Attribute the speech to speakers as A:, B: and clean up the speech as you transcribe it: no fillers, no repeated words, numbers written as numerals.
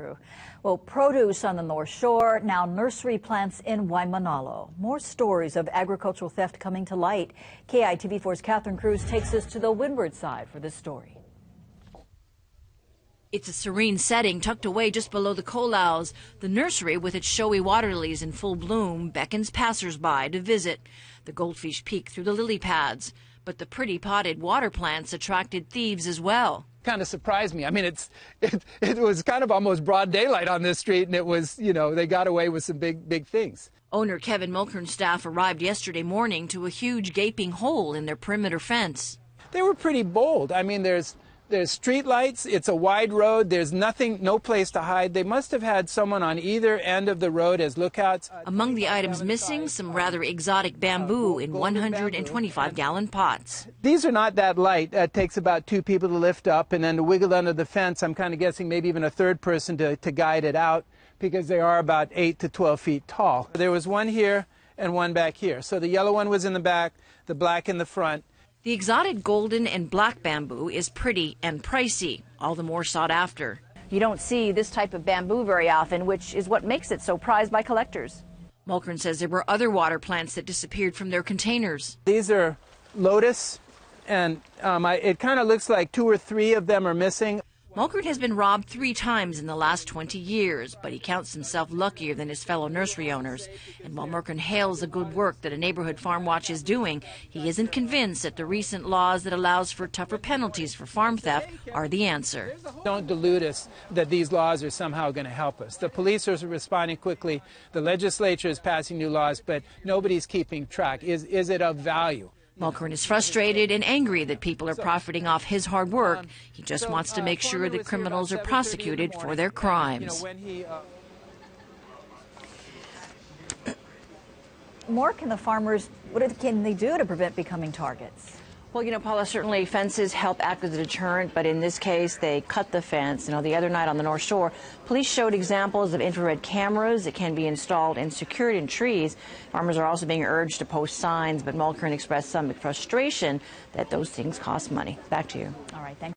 A: Drew. Well, produce on the North Shore, now nursery plants in Waimanalo. More stories of agricultural theft coming to light. KITV4's Catherine Cruz takes us to the windward side for this story.
B: It's a serene setting tucked away just below the Kolaus. The nursery, with its showy water lilies in full bloom, beckons passersby to visit. The goldfish peek through the lily pads. But the pretty potted water plants attracted thieves as well.
C: Kind of surprised me. I mean, it was kind of almost broad daylight on this street, and it was, they got away with some big things.
B: Owner Kevin Mulkern's staff arrived yesterday morning to a huge gaping hole in their perimeter fence.
C: They were pretty bold. I mean, there's street lights, it's a wide road, there's no place to hide. They must have had someone on either end of the road as lookouts.
B: Among the items missing, some rather exotic bamboo in 125-gallon pots.
C: These are not that light. It takes about 2 people to lift up, and then to wiggle under the fence, I'm kind of guessing maybe even a third person to guide it out, because they are about 8 to 12 feet tall. There was one here and one back here. So the yellow one was in the back, the black in the front.
B: The exotic golden and black bamboo is pretty and pricey, all the more sought after.
A: You don't see this type of bamboo very often, which is what makes it so prized by collectors.
B: Mulkern says there were other water plants that disappeared from their containers.
C: These are lotus, and it kind of looks like 2 or 3 of them are missing.
B: Mulkern has been robbed 3 times in the last 20 years, but he counts himself luckier than his fellow nursery owners. And while Mulkern hails the good work that a neighborhood farm watch is doing, he isn't convinced that the recent laws that allows for tougher penalties for farm theft are the answer.
C: Don't delude us that these laws are somehow going to help us. The police are responding quickly. The legislature is passing new laws, but nobody's keeping track. Is it of value?
B: Mulkern is frustrated and angry that people are profiting off his hard work. He just wants to make sure that criminals are prosecuted for their crimes.
A: More can the farmers, what can they do to prevent becoming targets?
D: Well, Paula, certainly fences help act as a deterrent, but in this case, they cut the fence. The other night on the North Shore, police showed examples of infrared cameras that can be installed and secured in trees. Farmers are also being urged to post signs, but Mulkern expressed some frustration that those things cost money. Back to you.
A: All right, thanks.